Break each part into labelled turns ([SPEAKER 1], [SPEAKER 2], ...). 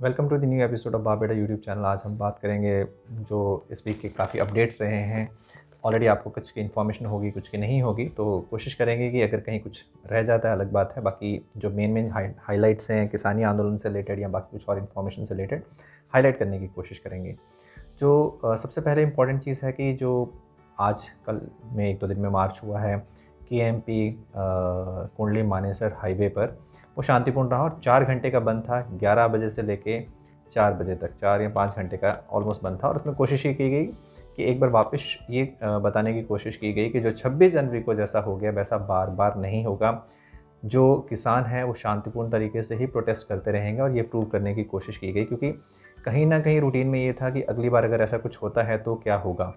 [SPEAKER 1] Welcome to the new episode of बाप बेटा YouTube channel. आज हम बात करेंगे जो इस वीक के काफ़ी अपडेट्स रहे हैं। ऑलरेडी आपको कुछ की इन्फॉर्मेशन होगी, कुछ की नहीं होगी, तो कोशिश करेंगे कि अगर कहीं कुछ रह जाता है अलग बात है। बाकी जो मेन हाइलाइट्स हैं किसानी आंदोलन से रिलेटेड या बाकी कुछ और इन्फॉर्मेशन से रिलेटेड हाईलाइट करने की कोशिश करेंगे। जो सबसे पहले इम्पॉर्टेंट चीज़ है कि जो आज कल में 1-2 दिन में मार्च हुआ है KMP कुंडली मानेसर हाईवे पर, वो शांतिपूर्ण रहा और 4 घंटे का बंद था। 11 बजे से लेके 4 बजे तक 4 या 5 घंटे का ऑलमोस्ट बंद था। और उसमें कोशिश ये की गई कि एक बार वापस ये बताने की कोशिश की गई कि जो 26 जनवरी को जैसा हो गया वैसा बार बार नहीं होगा। जो किसान हैं वो शांतिपूर्ण तरीके से ही प्रोटेस्ट करते रहेंगे और ये प्रूव करने की कोशिश की गई, क्योंकि कहीं ना कहीं रूटीन में ये था कि अगली बार अगर ऐसा कुछ होता है तो क्या होगा।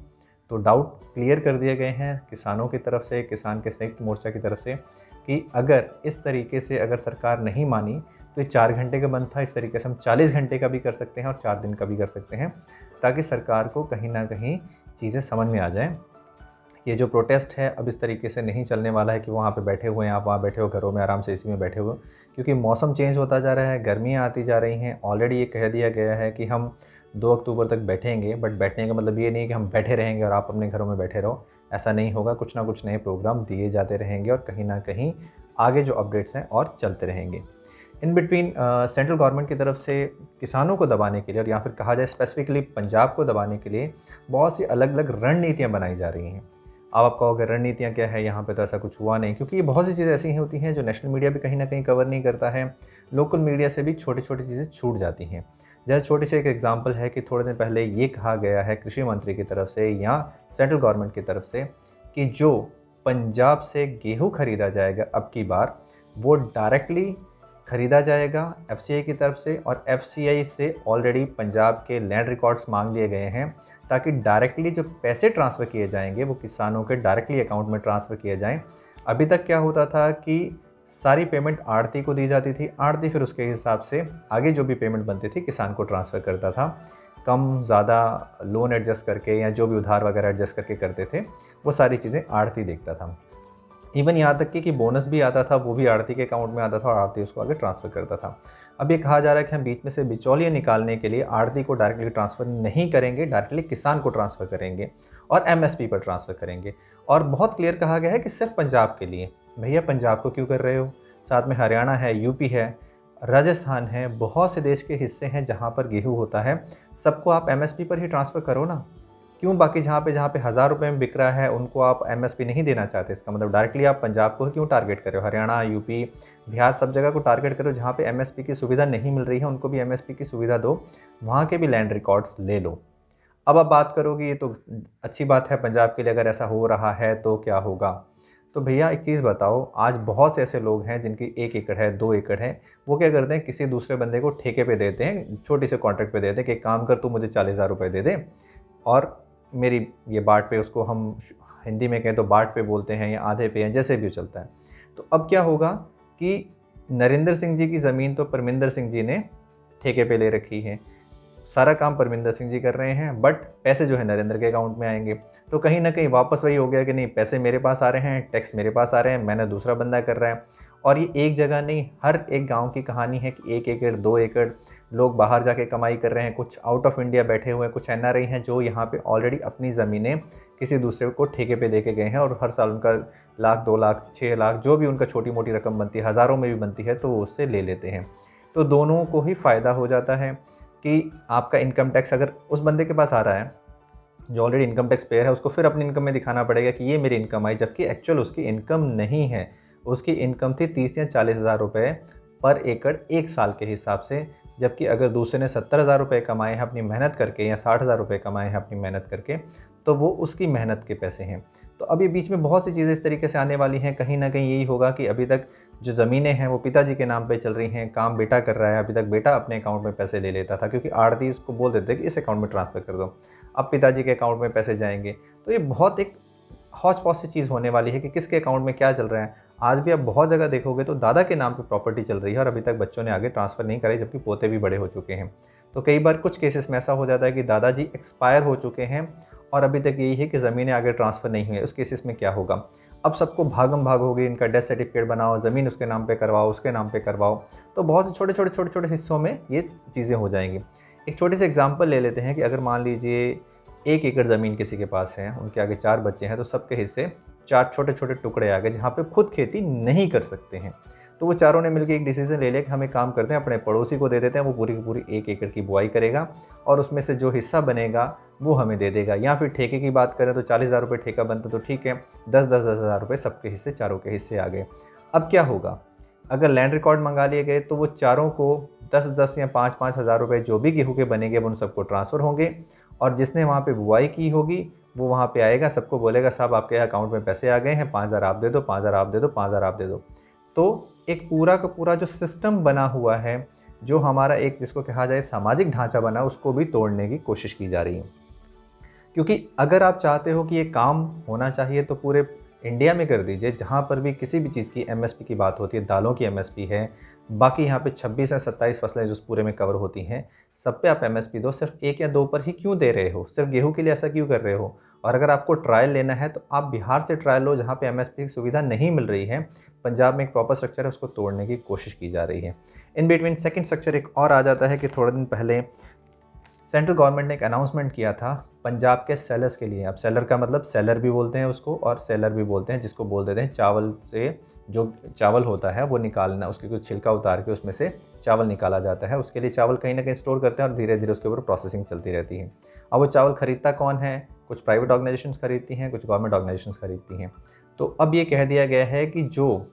[SPEAKER 1] तो डाउट क्लियर कर दिए गए हैं किसानों की तरफ से, किसान के संयुक्त मोर्चा की तरफ से, कि अगर इस तरीके से अगर सरकार नहीं मानी तो ये 4 घंटे का बंद था, इस तरीके से हम 40 घंटे का भी कर सकते हैं और 4 दिन का भी कर सकते हैं, ताकि सरकार को कहीं ना कहीं चीज़ें समझ में आ जाएं। ये जो प्रोटेस्ट है अब इस तरीके से नहीं चलने वाला है कि वहाँ पे बैठे हुए हैं, आप वहाँ बैठे हो घरों में आराम से AC में बैठे हुए, क्योंकि मौसम चेंज होता जा रहा है, गर्मियाँ आती जा रही हैं। ऑलरेडी ये कह दिया गया है कि हम 2 अक्टूबर तक बैठेंगे, बट बैठने का मतलब ये नहीं है कि हम बैठे रहेंगे और आप अपने घरों में बैठे रहो। ऐसा नहीं होगा, कुछ ना कुछ नए प्रोग्राम दिए जाते रहेंगे और कहीं ना कहीं आगे जो अपडेट्स हैं और चलते रहेंगे। इन बिटवीन सेंट्रल गवर्नमेंट की तरफ से किसानों को दबाने के लिए, और या फिर कहा जाए स्पेसिफिकली पंजाब को दबाने के लिए, बहुत सी अलग अलग रणनीतियाँ बनाई जा रही हैं। अब आप कहोगे रणनीतियाँ क्या है, यहाँ पे तो ऐसा कुछ हुआ नहीं, क्योंकि ये बहुत सी चीज़ें ऐसी होती हैं जो नेशनल मीडिया भी कहीं ना कहीं कवर नहीं करता है। लोकल मीडिया से भी छोटी छोटी चीज़ें छूट जाती हैं। जैसे छोटी सी एक एग्जांपल है कि थोड़े दिन पहले ये कहा गया है कृषि मंत्री की तरफ से या सेंट्रल गवर्नमेंट की तरफ से कि जो पंजाब से गेहूँ खरीदा जाएगा अब की बार, वो डायरेक्टली खरीदा जाएगा FCI की तरफ से, और FCI से ऑलरेडी पंजाब के लैंड रिकॉर्ड्स मांग लिए गए हैं, ताकि डायरेक्टली जो पैसे ट्रांसफ़र किए जाएंगे वो किसानों के डायरेक्टली अकाउंट में ट्रांसफ़र किए जाएं। अभी तक क्या होता था कि सारी पेमेंट आढ़ती को दी जाती थी, आढ़ती फिर उसके हिसाब से आगे जो भी पेमेंट बनती थी किसान को ट्रांसफ़र करता था। कम ज़्यादा लोन एडजस्ट करके या जो भी उधार वगैरह एडजस्ट करके करते थे, वो सारी चीज़ें आढ़ती देखता था। इवन यहाँ तक कि बोनस भी आता था, वो भी आढ़ती के अकाउंट में आता था और आढ़ती उसको आगे ट्रांसफ़र करता था। अब ये कहा जा रहा है कि हम बीच में से बिचौलिए निकालने के लिए आढ़ती को डायरेक्टली ट्रांसफ़र नहीं करेंगे, डायरेक्टली किसान को ट्रांसफ़र करेंगे और MSP पर ट्रांसफ़र करेंगे। और बहुत क्लियर कहा गया है कि सिर्फ पंजाब के लिए। भैया पंजाब को क्यों कर रहे हो? साथ में हरियाणा है, UP है, राजस्थान है, बहुत से देश के हिस्से हैं जहाँ पर गेहूँ होता है। सबको आप MSP पर ही ट्रांसफ़र करो ना। क्यों बाकी जहाँ पे 1000 रुपये में बिक रहा है उनको आप MSP नहीं देना चाहते? इसका मतलब डायरेक्टली आप पंजाब को क्यों टारगेट कर रहे हो? हरियाणा, UP, बिहार, सब जगह को टारगेट करो। जहाँ पे MSP की सुविधा नहीं मिल रही है उनको भी MSP की सुविधा दो, वहाँ के भी लैंड रिकॉर्ड्स ले लो। अब आप बात करोगे ये तो अच्छी बात है पंजाब के लिए, अगर ऐसा हो रहा है तो क्या होगा? तो भैया एक चीज़ बताओ, आज बहुत से ऐसे लोग हैं जिनकी 1 एकड़ है, 2 एकड़ है, वो क्या करते हैं, किसी दूसरे बंदे को ठेके पे देते हैं, छोटी से कॉन्ट्रैक्ट पे देते हैं कि एक काम कर, तू मुझे 40,000 रुपये दे दे और मेरी ये बाट पे, उसको हम हिंदी में कहें तो बाट पे बोलते हैं या आधे पे, या जैसे भी चलता है। तो अब क्या होगा कि नरेंद्र सिंह जी की ज़मीन तो परमिंदर सिंह जी ने ठेके पे ले रखी है, सारा काम परमिंदर सिंह जी कर रहे हैं, बट पैसे जो है नरेंद्र के अकाउंट में आएंगे। तो कहीं ना कहीं वापस वही हो गया कि नहीं, पैसे मेरे पास आ रहे हैं, टैक्स मेरे पास आ रहे हैं, मैंने दूसरा बंदा कर रहा है। और ये एक जगह नहीं, हर एक गांव की कहानी है कि 1 एकड़ 2 एकड़ लोग बाहर जाके कमाई कर रहे हैं। कुछ आउट ऑफ इंडिया बैठे हुए हैं, कुछ NRI हैं जो यहाँ पे ऑलरेडी अपनी ज़मीनें किसी दूसरे को ठेके पे दे के गए हैं, और हर साल उनका 1,00,000, 2,00,000, 6,00,000 जो भी उनका छोटी मोटी रकम बनती है, हज़ारों में भी बनती है, तो वो उससे ले लेते हैं। तो दोनों को ही फ़ायदा हो जाता है कि आपका इनकम टैक्स अगर उस बंदे के पास आ रहा है जो ऑलरेडी इनकम टैक्स पेयर है, उसको फिर अपनी इनकम में दिखाना पड़ेगा कि ये मेरी इनकम आई, जबकि एक्चुअल उसकी इनकम नहीं है। उसकी इनकम थी 30 या 40,000 रुपये पर एकड़ 1 साल के हिसाब से, जबकि अगर दूसरे ने 70,000 रुपये कमाए हैं अपनी मेहनत करके या 60,000 रुपये कमाए हैं अपनी मेहनत करके, तो वो उसकी मेहनत के पैसे हैं। तो अभी बीच में बहुत सी चीज़ें इस तरीके से आने वाली हैं। कहीं ना कहीं यही होगा कि अभी तक जो ज़मीनें हैं वो पिताजी के नाम पे चल रही हैं, काम बेटा कर रहा है। अभी तक बेटा अपने अकाउंट में पैसे ले लेता था, क्योंकि आढ़ती उसको बोल देते कि इस अकाउंट में ट्रांसफ़र कर दो, अब पिताजी के अकाउंट में पैसे जाएंगे। तो ये बहुत एक हौच पौच सी चीज़ होने वाली है कि किसके अकाउंट में क्या चल रहा है। आज भी आप बहुत जगह देखोगे तो दादा के नाम पे प्रॉपर्टी चल रही है और अभी तक बच्चों ने आगे ट्रांसफ़र नहीं कराई, जबकि पोते भी बड़े हो चुके हैं। तो कई बार कुछ केसेस में ऐसा हो जाता है कि दादाजी एक्सपायर हो चुके हैं और अभी तक यही है कि ज़मीनें आगे ट्रांसफ़र नहीं हुई है। उस केसेस में क्या होगा? अब सबको भागम भाग होगी, इनका डेथ सर्टिफिकेट बनाओ, ज़मीन उसके नाम पे करवाओ, उसके नाम पे करवाओ। तो बहुत से छोटे छोटे हिस्सों में ये चीज़ें हो जाएंगी। एक छोटे से एग्जांपल ले लेते हैं कि अगर मान लीजिए 1 एकड़ ज़मीन किसी के पास है, उनके आगे 4 बच्चे हैं, तो सबके हिस्से 4 छोटे-छोटे टुकड़े आ गए जहाँ पे खुद खेती नहीं कर सकते हैं। तो वो चारों ने मिलकर एक डिसीज़न ले लिया कि हम एक काम करते हैं, अपने पड़ोसी को दे देते हैं, वो पूरी की पूरी 1 एकड़ की बुआई करेगा और उसमें से जो हिस्सा बनेगा वो हमें दे देगा। या फिर ठेके की बात करें तो 40,000 रुपये ठेका बनता तो ठीक है, 10-10 हज़ार रुपये सबके हिस्से, चारों के हिस्से आ गए। अब क्या होगा, अगर लैंड रिकॉर्ड मंगा लिए गए तो वो चारों को 10-10 या 5-5 हज़ार रुपये जो भी गेहूँ के बनेंगे वो उन सबको ट्रांसफ़र होंगे, और जिसने वहाँ पे बुआई की होगी वो वहाँ पे आएगा, सबको बोलेगा साहब आपके अकाउंट में पैसे आ गए हैं, 5,000 आप दे दो, 5,000 आप दे दो, 5,000 आप दे दो। तो एक पूरा का पूरा जो सिस्टम बना हुआ है, जो हमारा एक जिसको कहा जाए सामाजिक ढांचा बना, उसको भी तोड़ने की कोशिश की जा रही है। क्योंकि अगर आप चाहते हो कि ये काम होना चाहिए तो पूरे इंडिया में कर दीजिए, जहाँ पर भी किसी भी चीज़ की एमएसपी की बात होती है, दालों की एमएसपी है, बाकी यहाँ पे 26 या 27 फसलें जो पूरे में कवर होती हैं, सब पे आप एमएसपी दो। सिर्फ 1 या 2 पर ही क्यों दे रहे हो? सिर्फ गेहूँ के लिए ऐसा क्यों कर रहे हो? और अगर आपको ट्रायल लेना है तो आप बिहार से ट्रायल लो, जहाँ पे एमएसपी की सुविधा नहीं मिल रही है। पंजाब में एक प्रॉपर स्ट्रक्चर है, उसको तोड़ने की कोशिश की जा रही है। इन बिटवीन सेकंड स्ट्रक्चर एक और आ जाता है कि थोड़े दिन पहले सेंट्रल गवर्नमेंट ने एक अनाउंसमेंट किया था पंजाब के सेलर्स के लिए। अब सेलर का मतलब सेलर भी बोलते हैं उसको, और सेलर भी बोलते हैं जिसको बोल देते हैं चावल से जो चावल होता है वो निकालना, उसके कुछ छिलका उतार के उसमें से चावल निकाला जाता है। उसके लिए चावल कहीं ना कहीं स्टोर करते हैं और धीरे धीरे उसके ऊपर प्रोसेसिंग चलती रहती है। अब वो चावल खरीदता कौन है? कुछ प्राइवेट ऑर्गेनाइजेशंस खरीदती हैं, कुछ गवर्नमेंट ऑर्गेनाइजेशंस खरीदती हैं। तो अब ये कह दिया गया है कि जो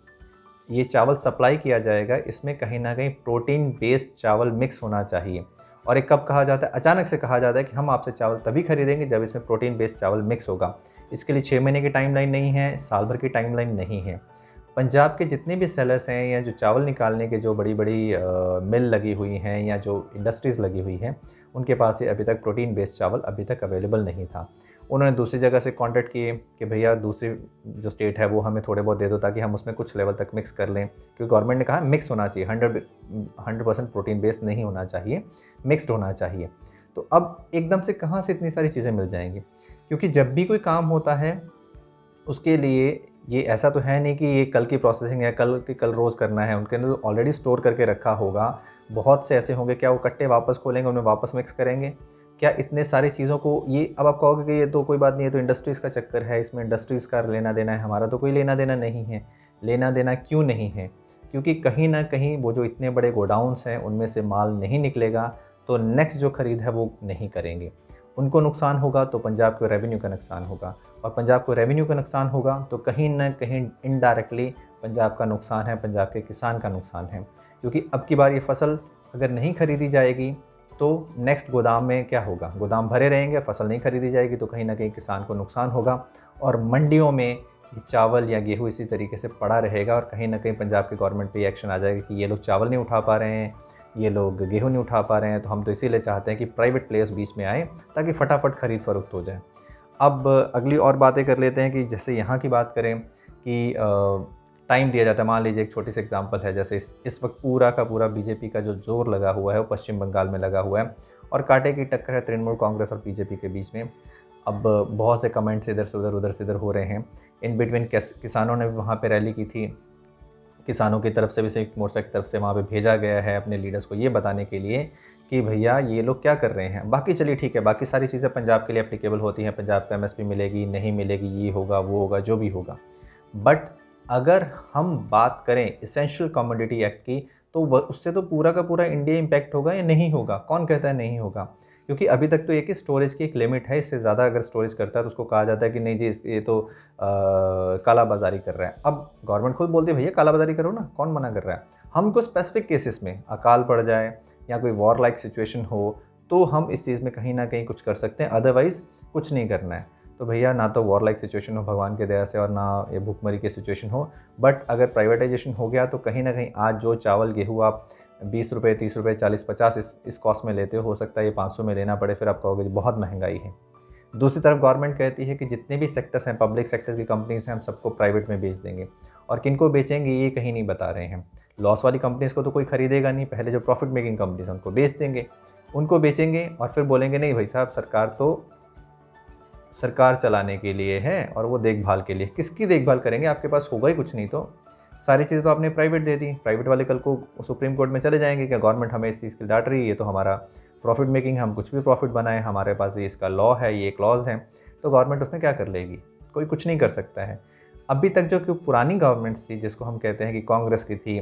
[SPEAKER 1] ये चावल सप्लाई किया जाएगा, इसमें कहीं ना कहीं प्रोटीन बेस्ड चावल मिक्स होना चाहिए। और एक कब कहा जाता है? अचानक से कहा जाता है कि हम आपसे चावल तभी खरीदेंगे जब इसमें प्रोटीन बेस्ड चावल मिक्स होगा। इसके लिए 6 महीने की टाइमलाइन नहीं है, साल भर की टाइमलाइन नहीं है। पंजाब के जितने भी सेलर्स हैं या जो चावल निकालने के जो बड़ी बड़ी मिल लगी हुई हैं या जो इंडस्ट्रीज़ लगी हुई हैं, उनके पास ये अभी तक प्रोटीन बेस्ड चावल अभी तक अवेलेबल नहीं था। उन्होंने दूसरी जगह से कॉन्टैक्ट किए कि भैया दूसरी जो स्टेट है वो हमें थोड़े बहुत दे दो ताकि हम उसमें कुछ लेवल तक मिक्स कर लें, क्योंकि गवर्नमेंट ने कहा मिक्स होना चाहिए, 100% प्रोटीन बेस्ड नहीं होना चाहिए, मिक्स्ड होना चाहिए। तो अब एकदम से कहाँ से इतनी सारी चीज़ें मिल जाएंगी? क्योंकि जब भी कोई काम होता है उसके लिए ये ऐसा तो है नहीं कि ये कल की प्रोसेसिंग है, कल की कल रोज़ करना है। उनके अंदर ऑलरेडी स्टोर करके रखा होगा। बहुत से ऐसे होंगे, क्या वो कट्टे वापस खोलेंगे, उनमें वापस मिक्स करेंगे? क्या इतने सारी चीज़ों को ये अब आप कहोगे कि ये तो कोई बात नहीं है, तो इंडस्ट्रीज़ का चक्कर है, इसमें इंडस्ट्रीज़ का लेना देना है, हमारा तो कोई लेना देना नहीं है। लेना देना क्यों नहीं है? क्योंकि कहीं ना कहीं वो जो इतने बड़े गोडाउन्स हैं उनमें से माल नहीं निकलेगा, तो नेक्स्ट जो खरीद है वो नहीं करेंगे। उनको नुकसान होगा तो पंजाब को रेवेन्यू का नुकसान होगा, और पंजाब को रेवेन्यू का नुकसान होगा तो कहीं ना कहीं इनडायरेक्टली पंजाब का नुकसान है, पंजाब के किसान का नुकसान है। क्योंकि अब की बार ये फसल अगर नहीं खरीदी जाएगी तो नेक्स्ट गोदाम में क्या होगा? गोदाम भरे रहेंगे, फसल नहीं खरीदी जाएगी तो कहीं ना कहीं किसान को नुकसान होगा, और मंडियों में ये चावल या गेहूँ इसी तरीके से पड़ा रहेगा। और कहीं ना कहीं पंजाब की गवर्नमेंट पे एक्शन आ जाएगा कि ये लोग चावल नहीं उठा पा रहे हैं, ये लोग गेहूँ नहीं उठा पा रहे हैं, तो हम तो इसीलिए चाहते हैं कि प्राइवेट प्लेयर्स बीच में आए ताकि फटाफट खरीद फरोख्त हो जाए। अब अगली और बातें कर लेते हैं कि जैसे यहाँ की बात करें कि टाइम दिया जाता है। मान लीजिए एक छोटी सी एग्जांपल है, जैसे इस वक्त पूरा का पूरा बीजेपी का जो जोर लगा हुआ है वो पश्चिम बंगाल में लगा हुआ है, और कांटे की टक्कर है तृणमूल कांग्रेस और बीजेपी के बीच में। अब बहुत से कमेंट्स इधर से उधर से इधर हो रहे हैं। इन बिटवीन किसानों ने भी वहाँ पर रैली की थी। किसानों की तरफ से भी संयुक्त मोर्चा की तरफ से वहाँ पे भेजा गया है अपने लीडर्स को ये बताने के लिए कि भैया ये लोग क्या कर रहे हैं। बाकी चलिए ठीक है, बाकी सारी चीज़ें पंजाब के लिए एप्लीकेबल होती हैं, पंजाब को एमएसपी मिलेगी नहीं मिलेगी, ये होगा वो होगा जो भी होगा। बट अगर हम बात करें इसेंशियल कमोडिटी एक्ट की, तो उससे तो पूरा का पूरा इंडिया इम्पैक्ट होगा या नहीं होगा? कौन कहता है नहीं होगा? क्योंकि अभी तक तो ये कि स्टोरेज की एक लिमिट है, इससे ज़्यादा अगर स्टोरेज करता है तो उसको कहा जाता है कि नहीं जी ये तो कालाबाजारी कर रहा है। अब गवर्नमेंट खुद बोलती है भैया कालाबाजारी करो ना, कौन मना कर रहा है? हमको स्पेसिफिक केसेस में अकाल पड़ जाए या कोई वॉर लाइक सिचुएशन हो तो हम इस चीज़ में कहीं ना कहीं कुछ कर सकते हैं, अदरवाइज़ कुछ नहीं करना है। तो भैया ना तो वॉर लाइक सिचुएशन हो भगवान के दया से, और ना ये भूखमरी की सिचुएशन हो। बट अगर प्राइवेटाइजेशन हो गया तो कहीं ना कहीं आज जो चावल गेहूँ आप 20 रुपये 30 रुपये 40-50 इस कॉस्ट में लेते हो सकता है ये 500 में लेना पड़े, फिर आप कहोगे बहुत महंगाई है। दूसरी तरफ गवर्नमेंट कहती है कि जितने भी सेक्टर्स हैं, पब्लिक सेक्टर की कंपनीज हैं, हम सबको प्राइवेट में बेच देंगे, और किनको बेचेंगे ये कहीं नहीं बता रहे हैं। लॉस वाली कंपनीज़ को तो कोई खरीदेगा नहीं, पहले जो प्रॉफिट मेकिंग कंपनीज हैं उनको बेच देंगे, उनको बेचेंगे और फिर बोलेंगे नहीं भाई साहब सरकार तो सरकार चलाने के लिए है और वो देखभाल के लिए। किसकी देखभाल करेंगे, आपके पास होगा ही कुछ नहीं तो। सारी चीज़ तो आपने प्राइवेट दे दी, प्राइवेट वाले कल को सुप्रीम कोर्ट में चले जाएंगे कि गवर्नमेंट हमें इस चीज़ की डांट रही है, ये तो हमारा प्रॉफिट मेकिंग, हम कुछ भी प्रॉफिट बनाएं, हमारे पास ये इसका लॉ है, ये क्लॉज है। तो गवर्नमेंट उसमें क्या कर लेगी, कोई कुछ नहीं कर सकता है। अभी तक जो पुरानी गवर्नमेंट्स थी, जिसको हम कहते हैं कि कांग्रेस की थी,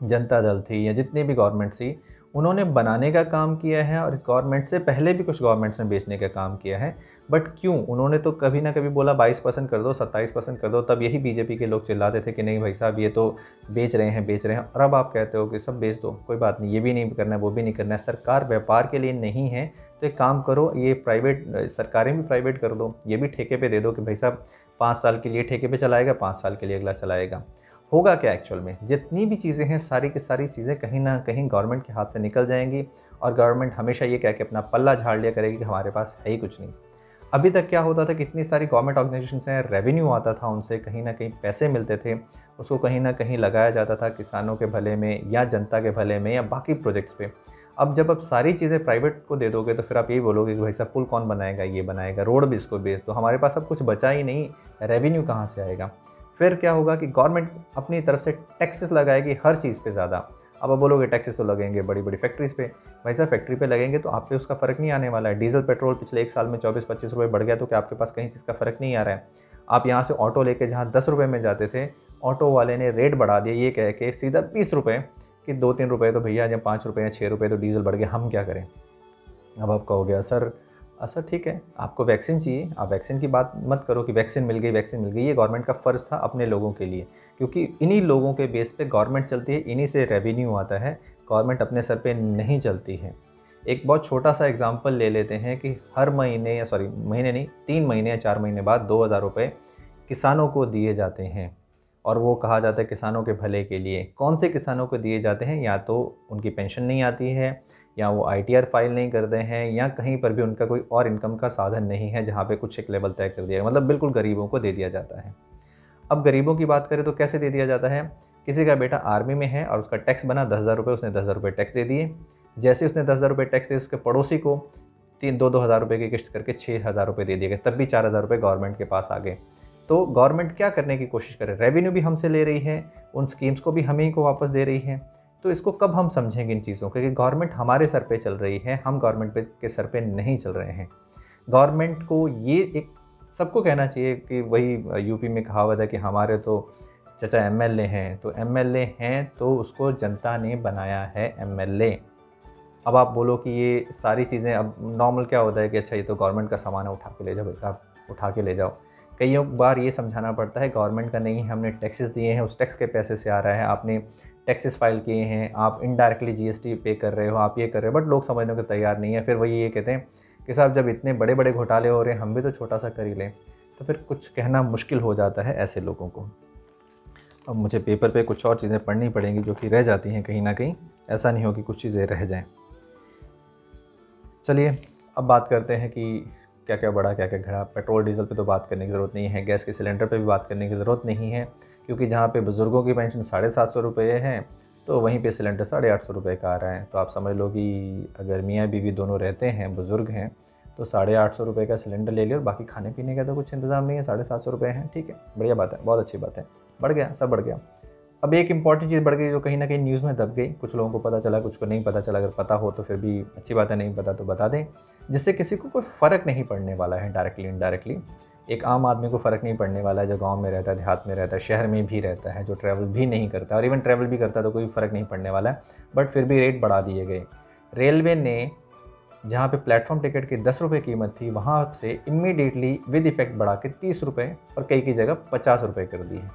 [SPEAKER 1] जनता दल थी, या जितनी भी गवर्नमेंट थी, उन्होंने बनाने का काम किया है और इस गवर्नमेंट से पहले भी कुछ गवर्नमेंट्स ने बेचने का काम किया है। बट क्यों, उन्होंने तो कभी ना कभी बोला 22% कर दो, 27% कर दो, तब यही बीजेपी के लोग चिल्लाते थे कि नहीं भाई साहब ये तो बेच रहे हैं। और अब आप कहते हो कि सब बेच दो, कोई बात नहीं, ये भी नहीं करना है, वो भी नहीं करना है। सरकार व्यापार के लिए नहीं है तो एक काम करो, ये प्राइवेट सरकारें भी प्राइवेट कर दो, ये भी ठेके पे दे दो कि भाई साहब 5 साल के लिए ठेके पे चलाएगा, 5 साल के लिए अगला चलाएगा। होगा क्या एक्चुअल में, जितनी भी चीज़ें हैं सारी की सारी चीज़ें कहीं ना कहीं गवर्नमेंट के हाथ से निकल जाएंगी और गवर्नमेंट हमेशा ये कह के अपना पल्ला झाड़ लिया करेगी कि हमारे पास है ही कुछ नहीं। अभी तक क्या होता था कि इतनी सारी गवर्नमेंट ऑर्गेनाइजेशन हैं, रेवेन्यू आता था उनसे, कहीं ना कहीं पैसे मिलते थे, उसको कहीं ना कहीं लगाया जाता था किसानों के भले में या जनता के भले में या बाकी प्रोजेक्ट्स पे। अब जब आप सारी चीज़ें प्राइवेट को दे दोगे तो फिर आप यही बोलोगे कि भाई साहब पुल कौन बनाएगा, ये बनाएगा, रोड भी इसको बेच दो, हमारे पास अब कुछ बचा ही नहीं, रेवेन्यू कहाँ से आएगा। फिर क्या होगा कि गवर्नमेंट अपनी तरफ से टैक्सेस लगाएगी हर चीज़ पे ज़्यादा। अब आप बोलोगे टैक्सेस तो लगेंगे बड़ी बड़ी फैक्ट्रीज़ पे, भाई साहब फैक्ट्री पे लगेंगे तो आप पे उसका फ़र्क नहीं आने वाला है। डीजल पेट्रोल पिछले 1 साल में 24-25 रुपये बढ़ गया तो क्या आपके पास कहीं चीज़ का फ़र्क नहीं आ रहा है। आप यहाँ से ऑटो लेके जहाँ 10 रुपये में जाते थे, ऑटो वाले ने रेट बढ़ा दिया ये कह के सीधा 20 रुपये, कि 2-3 रुपये तो भैया, जब 5 रुपये या 6 रुपये तो डीजल बढ़ गया, हम क्या करें। अब आप कहोगे सर अच्छा ठीक है, आपको वैक्सीन चाहिए, आप वैक्सीन की बात मत करो कि वैक्सीन मिल गई, ये गवर्नमेंट का फ़र्ज़ था अपने लोगों के लिए, क्योंकि इन्हीं लोगों के बेस पे गवर्नमेंट चलती है, इन्हीं से रेवेन्यू आता है, गवर्नमेंट अपने सर पे नहीं चलती है। एक बहुत छोटा सा एग्जांपल ले लेते हैं कि हर महीने, या सॉरी महीने नहीं, 3 महीने या 4 महीने बाद 2000 रुपये किसानों को दिए जाते हैं और वो कहा जाता है किसानों के भले के लिए। कौन से किसानों को दिए जाते हैं, या तो उनकी पेंशन नहीं आती है, या वो ITR फाइल नहीं करते हैं, या कहीं पर भी उनका कोई और इनकम का साधन नहीं है जहाँ पे कुछ एक लेवल तय कर दिया, मतलब बिल्कुल गरीबों को दे दिया जाता है। अब गरीबों की बात करें तो कैसे दे दिया जाता है, किसी का बेटा आर्मी में है और उसका टैक्स बना 10,000 रुपये, उसने 10,000 रुपये टैक्स दे दिए। जैसे उसने 10,000 रुपये टैक्स दिए, उसके पड़ोसी को 2-2 हज़ार रुपये की किस्त करके 6,000 रुपये दे दिए गए, तब भी 4,000 रुपये गवर्नमेंट के पास आ गए। तो गवर्नमेंट क्या करने की कोशिश करे, रेवेन्यू भी हमसे ले रही है, उन स्कीम्स को भी हम ही को वापस दे रही है। तो इसको कब हम समझेंगे इन चीज़ों को कि गवर्नमेंट हमारे सर पे चल रही है, हम गवर्नमेंट के सर पे नहीं चल रहे हैं। गवर्नमेंट को ये एक सबको कहना चाहिए कि वही यूपी में कहावत है कि हमारे तो चाचा MLA हैं, तो MLA हैं तो उसको जनता ने बनाया है MLA। अब आप बोलो कि ये सारी चीज़ें, अब नॉर्मल क्या होता है कि अच्छा ये तो गवर्नमेंट का सामान है, उठा के ले जाओ भाई साहब, उठा के ले जाओ। कई बार ये समझाना पड़ता है गवर्नमेंट का नहीं है, हमने टैक्सेस दिए हैं, उस टैक्स के पैसे से आ रहा है, आपने टैक्सेस फाइल किए हैं, आप इनडायरेक्टली GST पे कर रहे हो, आप ये कर रहे हो, बट लोग समझने को तैयार नहीं है। फिर वही ये कहते हैं कि साहब जब इतने बड़े बड़े घोटाले हो रहे हैं, हम भी तो छोटा सा कर ही लें, तो फिर कुछ कहना मुश्किल हो जाता है ऐसे लोगों को। अब मुझे पेपर पे कुछ और चीज़ें पढ़नी पड़ेंगी जो कि रह जाती हैं कहीं ना कहीं, ऐसा नहीं हो कि कुछ चीज़ें रह जाएं। चलिए अब बात करते हैं कि क्या क्या बढ़ा, क्या क्या घटा। पेट्रोल डीजल पे तो बात करने की ज़रूरत नहीं है, गैस के सिलेंडर पे भी बात करने की ज़रूरत नहीं है, क्योंकि जहाँ पे बुज़ुर्गों की पेंशन 750 रुपये है तो वहीं पे सिलेंडर 850 रुपये का आ रहा है। तो आप समझ लो कि अगर मियाँ बीवी दोनों रहते हैं, बुज़ुर्ग हैं, तो 850 रुपये का सिलेंडर ले लियो और बाकी खाने पीने का तो कुछ इंतज़ाम नहीं है, 750 रुपये हैं, ठीक है, बढ़िया बात है, बहुत अच्छी बात है, बढ़ गया, सब बढ़ गया। अब एक इंपॉर्टेंट चीज़ बढ़ गई जो कहीं ना कहीं न्यूज़ में दब गई, कुछ लोगों को पता चला, कुछ को नहीं पता चला। अगर पता हो तो फिर भी अच्छी बात है, नहीं पता तो बता दें, जिससे किसी को कोई फ़र्क नहीं पड़ने वाला है। डायरेक्टली इनडायरेक्टली एक आम आदमी को फ़र्क नहीं पड़ने वाला है, जो गांव में रहता है, देहात में रहता है, शहर में भी रहता है, जो ट्रैवल भी नहीं करता और इवन ट्रैवल भी करता है तो कोई फ़र्क नहीं पड़ने वाला है। बट फिर भी रेट बढ़ा दिए गए। रेलवे ने जहाँ पे प्लेटफॉर्म टिकट की 10 रुपये कीमत थी, वहाँ से इमीडिएटली विद इफेक्ट बढ़ा के 30 रुपये और कई की जगह 50 रुपये कर दी है।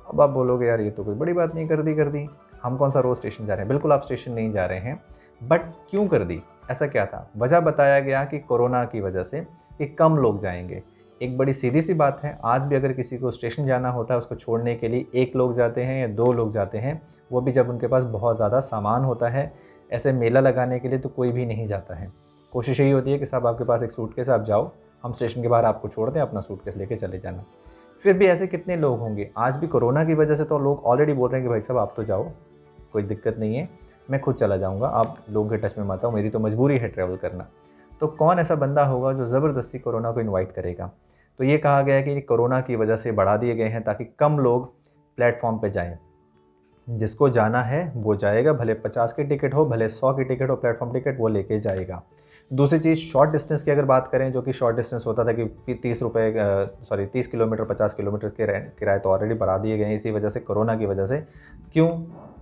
[SPEAKER 1] अब आप बोलोगे यार ये तो कोई बड़ी बात नहीं, कर दी, हम कौन सा रोज़ स्टेशन जा रहे हैं। बिल्कुल आप स्टेशन नहीं जा रहे हैं, बट क्यों कर दी, ऐसा क्या था। वजह बताया गया कि कोरोना की वजह से कि कम लोग जाएंगे। एक बड़ी सीधी सी बात है, आज भी अगर किसी को स्टेशन जाना होता है, उसको छोड़ने के लिए 1 लोग जाते हैं या 2 लोग जाते हैं, वो भी जब उनके पास बहुत ज़्यादा सामान होता है। ऐसे मेला लगाने के लिए तो कोई भी नहीं जाता है। कोशिश यही होती है कि साहब आपके पास एक सूटकेस, आप जाओ, हम स्टेशन के बाहर आपको छोड़ दें, अपना सूटकेस लेके चले जाना। फिर भी ऐसे कितने लोग होंगे। आज भी कोरोना की वजह से तो लोग ऑलरेडी बोल रहे हैं कि भाई साहब आप तो जाओ, कोई दिक्कत नहीं है, मैं खुद चला जाऊंगा, आप लोगों के टच में मत आओ, मेरी तो मजबूरी है ट्रैवल करना। तो कौन ऐसा बंदा होगा जो ज़बरदस्ती कोरोना को इनवाइट करेगा। तो ये कहा गया है कि कोरोना की वजह से बढ़ा दिए गए हैं ताकि कम लोग प्लेटफॉर्म पे जाएं। जिसको जाना है वो जाएगा, भले 50 की टिकट हो, भले 100 की टिकट हो, प्लेटफॉर्म टिकट वो लेके जाएगा। दूसरी चीज़, शॉर्ट डिस्टेंस की अगर बात करें, जो कि शॉर्ट डिस्टेंस होता था कि 30 किलोमीटर 50 किलोमीटर के किराए तो ऑलरेडी बढ़ा दिए गए हैं इसी वजह से, कोरोना की वजह से। क्यों?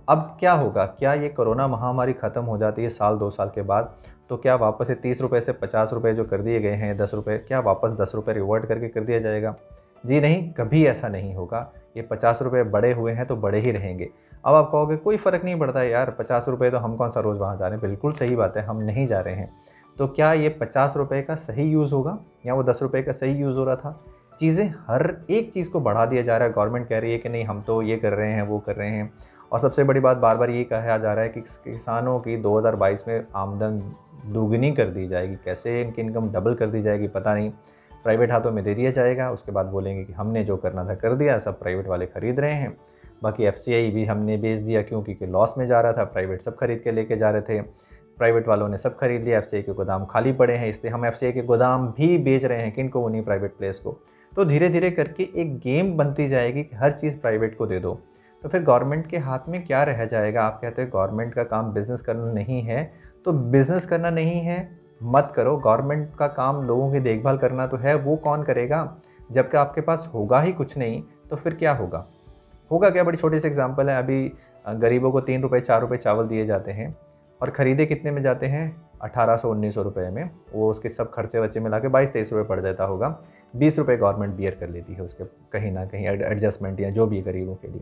[SPEAKER 1] अब क्या होगा, क्या ये कोरोना महामारी ख़त्म हो जाती है साल 2 साल के बाद, तो क्या वापस से 30 रुपये से 50 रुपये जो कर दिए गए हैं, 10 रुपये, क्या वापस 10 रुपये रिवर्ट करके कर दिया जाएगा? जी नहीं, कभी ऐसा नहीं होगा। ये 50 रुपये बड़े हुए हैं तो बड़े ही रहेंगे। अब आप कहोगे कोई फ़र्क नहीं पड़ता यार, 50 रुपये तो हम कौन सा रोज़ वहाँ जा रहे हैं। बिल्कुल सही बात है, हम नहीं जा रहे हैं। तो क्या ये 50 रुपये का सही यूज़ होगा या वो 10 रुपये का सही यूज़ हो रहा था? चीज़ें, हर एक चीज़ को बढ़ा दिया जा रहा है। गवर्नमेंट कह रही है कि नहीं हम तो ये कर रहे हैं, वो कर रहे हैं। और सबसे बड़ी बात बार बार ये कहा जा रहा है कि किसानों की 2022 में आमदन दोगुनी कर दी जाएगी। कैसे इनकी इनकम डबल कर दी जाएगी पता नहीं। प्राइवेट हाथों में दे दिया जाएगा, उसके बाद बोलेंगे कि हमने जो करना था कर दिया, सब प्राइवेट वाले ख़रीद रहे हैं। बाकी एफसीआई भी हमने बेच दिया, क्योंकि लॉस में जा रहा था, प्राइवेट सब खरीद के लेके जा रहे थे, प्राइवेट वालों ने सब खरीद लिया, एफसीआई के गोदाम खाली पड़े हैं, इसलिए हम एफसीआई के गोदाम भी बेच रहे हैं। किन को? उन्हीं प्राइवेट प्लेयर्स को। तो धीरे धीरे करके एक गेम बनती जाएगी कि हर चीज़ प्राइवेट को दे दो। तो फिर गवर्नमेंट के हाथ में क्या रह जाएगा? आप कहते हैं गवर्नमेंट का काम बिज़नेस करना नहीं है, तो बिज़नेस करना नहीं है मत करो। गवर्नमेंट का काम लोगों की देखभाल करना तो है, वो कौन करेगा? जबकि आपके पास होगा ही कुछ नहीं, तो फिर क्या होगा? होगा क्या? बड़ी छोटी सी एग्जांपल है। अभी गरीबों को 3 रुपये 4 रुपये चावल दिए जाते हैं और ख़रीदे कितने में जाते हैं? 1800-1900 रुपये में। वो उसके सब खर्चे वर्चे मिला के 22-23 रुपये पड़ जाता होगा। 20 रुपये गवर्नमेंट बियर कर लेती है उसके कहीं ना कहीं एडजस्टमेंट या जो भी गरीबों के लिए।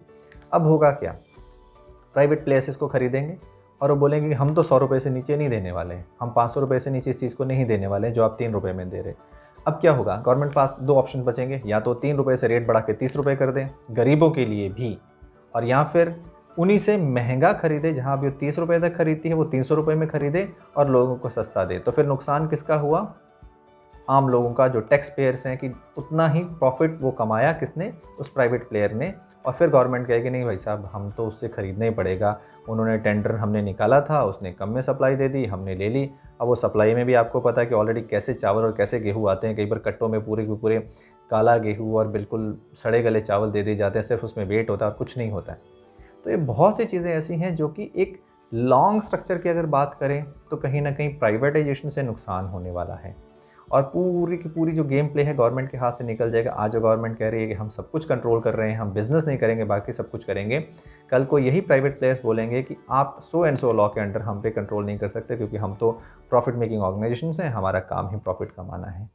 [SPEAKER 1] अब होगा क्या? प्राइवेट प्लेसेस को खरीदेंगे और वो बोलेंगे कि हम तो 100 रुपये से नीचे नहीं देने वाले हैं, हम 500 रुपये से नीचे इस चीज़ को नहीं देने वाले हैं जो आप 3 रुपये में दे रहे। अब क्या होगा? गवर्नमेंट पास 2 ऑप्शन बचेंगे, या तो 3 रुपये से रेट बढ़ा के 30 रुपये कर दें गरीबों के लिए भी, और या फिर उन्हीं से महंगा खरीदे, जहाँ अभी 30 रुपये तक खरीदती है वो 300 रुपये में खरीदे और लोगों को सस्ता दे। तो फिर नुकसान किसका हुआ? आम लोगों का, जो टैक्स पेयर्स हैं, कि उतना ही प्रॉफिट वो कमाया किसने? उस प्राइवेट प्लेयर ने। और फिर गवर्नमेंट कहे कि नहीं भाई साहब, हम तो उससे ख़रीदना ही पड़ेगा, उन्होंने टेंडर हमने निकाला था, उसने कम में सप्लाई दे दी, हमने ले ली। अब वो सप्लाई में भी आपको पता है कि ऑलरेडी कैसे चावल और कैसे गेहूँ आते हैं। कई बार कट्टों में पूरे के पूरे काला गेहूँ और बिल्कुल सड़े गले चावल दे दिए जाते हैं, सिर्फ उसमें वेट होता है और कुछ नहीं होता है। तो ये बहुत सी चीज़ें ऐसी हैं जो कि एक लॉन्ग स्ट्रक्चर की अगर बात करें तो कहीं ना कहीं प्राइवेटाइजेशन से नुकसान होने वाला है और पूरी की पूरी जो गेम प्ले है गवर्नमेंट के हाथ से निकल जाएगा। आज जो गवर्नमेंट कह रही है कि हम सब कुछ कंट्रोल कर रहे हैं, हम बिज़नेस नहीं करेंगे, बाकी सब कुछ करेंगे, कल को यही प्राइवेट प्लेयर्स बोलेंगे कि आप सो एंड सो लॉ के अंडर हम पे कंट्रोल नहीं कर सकते, क्योंकि हम तो प्रॉफिट मेकिंग ऑर्गेनाइजेशन हैं, हमारा काम ही प्रॉफिट कमाना है।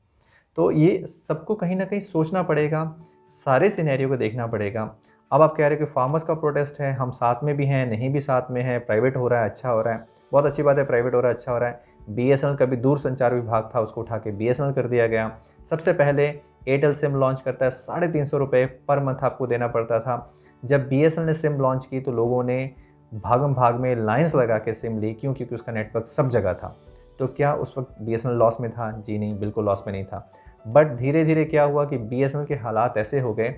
[SPEAKER 1] तो ये सबको कहीं ना कहीं सोचना पड़ेगा, सारे सिनेरियो को देखना पड़ेगा। अब आप कह रहे हो कि फार्मर्स का प्रोटेस्ट है, हम साथ में भी हैं, नहीं भी साथ में हैं, प्राइवेट हो रहा है अच्छा हो रहा है, बहुत अच्छी बात है, प्राइवेट हो रहा है अच्छा हो रहा है। बीएसएनएल का भी दूर संचार विभाग था, उसको उठा के बीएसएनएल कर दिया गया। सबसे पहले एयरटेल सिम लॉन्च करता है, 350 रुपये पर मंथ आपको देना पड़ता था। जब बीएसएनएल ने सिम लॉन्च की तो लोगों ने भागम भाग में लाइन्स लगा के सिम ली, क्यों? क्योंकि उसका नेटवर्क सब जगह था। तो क्या उस वक्त बीएसएनएल लॉस में था? जी नहीं, बिल्कुल लॉस में नहीं था। बट धीरे धीरे क्या हुआ कि बीएसएनएल के हालात ऐसे हो गए,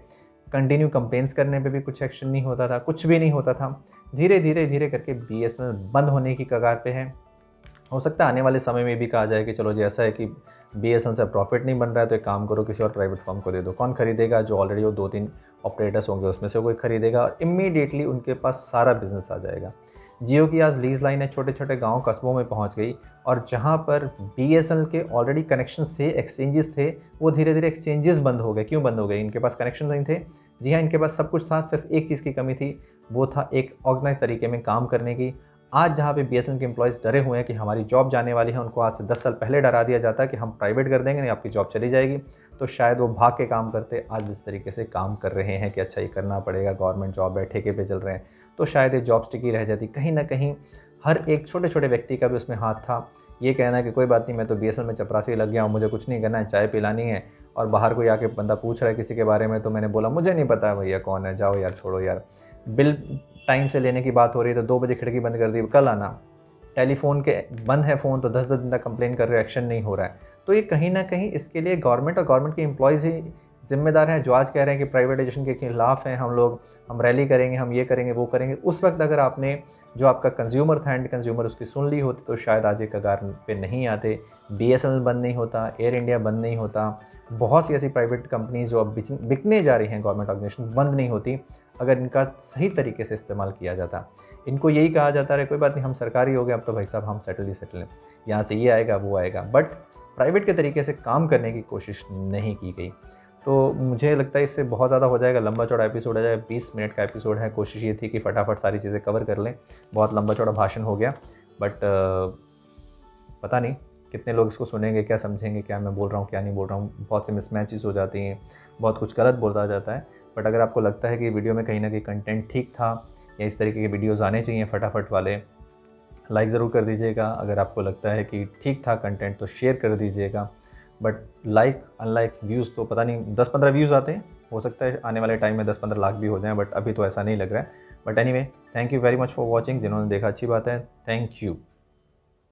[SPEAKER 1] कंटिन्यू कंप्लेंट्स करने पे भी कुछ एक्शन नहीं होता था, कुछ भी नहीं होता था। धीरे धीरे धीरे करके बीएसएनएल बंद होने की कगार पे है। हो सकता है आने वाले समय में भी कहा जाए कि चलो जी ऐसा है कि बीएसएनएल से प्रॉफिट नहीं बन रहा है तो एक काम करो, किसी और प्राइवेट फर्म को दे दो। कौन खरीदेगा? जो ऑलरेडी वो 2-3 ऑपरेटर्स होंगे उसमें से कोई खरीदेगा और इमीडिएटली उनके पास सारा बिजनेस आ जाएगा। जियो की आज लीज लाइनें छोटे छोटे गाँव कस्बों में पहुँच गई और जहाँ पर बीएसएनएल के ऑलरेडी कनेक्शंस थे, एक्सचेंजेस थे, वो धीरे धीरे एक्सचेंजेस बंद हो गए। क्यों बंद हो गए? इनके पास कनेक्शन नहीं थे। जी हाँ, इनके पास सब कुछ था, सिर्फ एक चीज़ की कमी थी, वो था एक ऑर्गेनाइज तरीके में काम करने की। आज जहाँ पे बीएसएनएल के एम्प्लॉयज़ डरे हुए हैं कि हमारी जॉब जाने वाली है, उनको आज से 10 साल पहले डरा दिया जाता है कि हम प्राइवेट कर देंगे, नहीं आपकी जॉब चली जाएगी, तो शायद वो भाग के काम करते। आज जिस तरीके से काम कर रहे हैं कि अच्छा ये करना पड़ेगा, गवर्नमेंट जॉब है, ठेके पे चल रहे हैं, तो शायद ये जॉब टिकी रह जाती। कहीं ना कहीं हर एक छोटे छोटे व्यक्ति का भी उसमें हाथ था। ये कहना है कि कोई बात नहीं, मैं तो बीएसएनएल में चपरासी लग गया हूँ, मुझे कुछ नहीं करना है, चाय पिलानी है, और बाहर कोई आके बंदा पूछ रहा है किसी के बारे में, तो मैंने बोला मुझे नहीं पता भैया कौन है, जाओ यार, छोड़ो यार। बिल टाइम से लेने की बात हो रही है तो 2 बजे खिड़की बंद कर दी, कल आना। टेलीफोन के बंद है फ़ोन तो 10-10 दिन तक कंप्लेन कर रहे हो, एक्शन नहीं हो रहा है। तो ये कहीं ना कहीं इसके लिए गवर्नमेंट और गवर्नमेंट के एम्प्लॉयज़ ही ज़िम्मेदार हैं जो आज कह रहे हैं कि प्राइवेटाइजेशन के खिलाफ हैं हम लोग, हम रैली करेंगे, हम ये करेंगे, वो करेंगे, उस वक्त अगर आपने जो आपका कंज्यूमर था, एंड कंज्यूमर, उसकी सुन ली होती तो शायद आज ये कगार पे नहीं आते। BSNL बंद नहीं होता, एयर इंडिया बंद नहीं होता, बहुत सी ऐसी प्राइवेट कंपनीज जो अब बिकने जा रही हैं गवर्नमेंट ऑर्गेनाइजेशन, बंद नहीं होती अगर इनका सही तरीके से इस्तेमाल किया जाता। इनको यही कहा जाता है कोई बात नहीं, हम सरकारी हो गए, अब तो भाई साहब हम सेटल ही सेटल हैं, यहाँ से ये आएगा वो आएगा, बट प्राइवेट के तरीके से काम करने की कोशिश नहीं की गई। तो मुझे लगता है इससे बहुत ज़्यादा हो जाएगा, लंबा चौड़ा एपिसोड हो जाएगा, 20 मिनट का एपिसोड है। कोशिश ये थी कि फटाफट सारी चीज़ें कवर कर लें, बहुत लंबा चौड़ा भाषण हो गया, बट पता नहीं कितने लोग इसको सुनेंगे, क्या समझेंगे, क्या मैं बोल रहा हूँ क्या नहीं बोल रहा हूँ। बहुत से मिसमैचेस हो जाती हैं, बहुत कुछ गलत बोलता जाता है। बट अगर आपको लगता है कि वीडियो में कहीं ना कहीं कंटेंट ठीक था या इस तरीके के वीडियोज़ आने चाहिए फटाफट वाले, लाइक ज़रूर कर दीजिएगा। अगर आपको लगता है कि ठीक था कंटेंट तो शेयर कर दीजिएगा। बट लाइक अनलाइक व्यूज़ तो पता नहीं, 10-15 व्यूज़ आते हैं, हो सकता है आने वाले टाइम में 10-15 लाख भी हो जाएं, बट अभी तो ऐसा नहीं लग रहा है। But anyway, thank you very much for watching. जिन्होंने देखा अच्छी बात है, थैंक यू।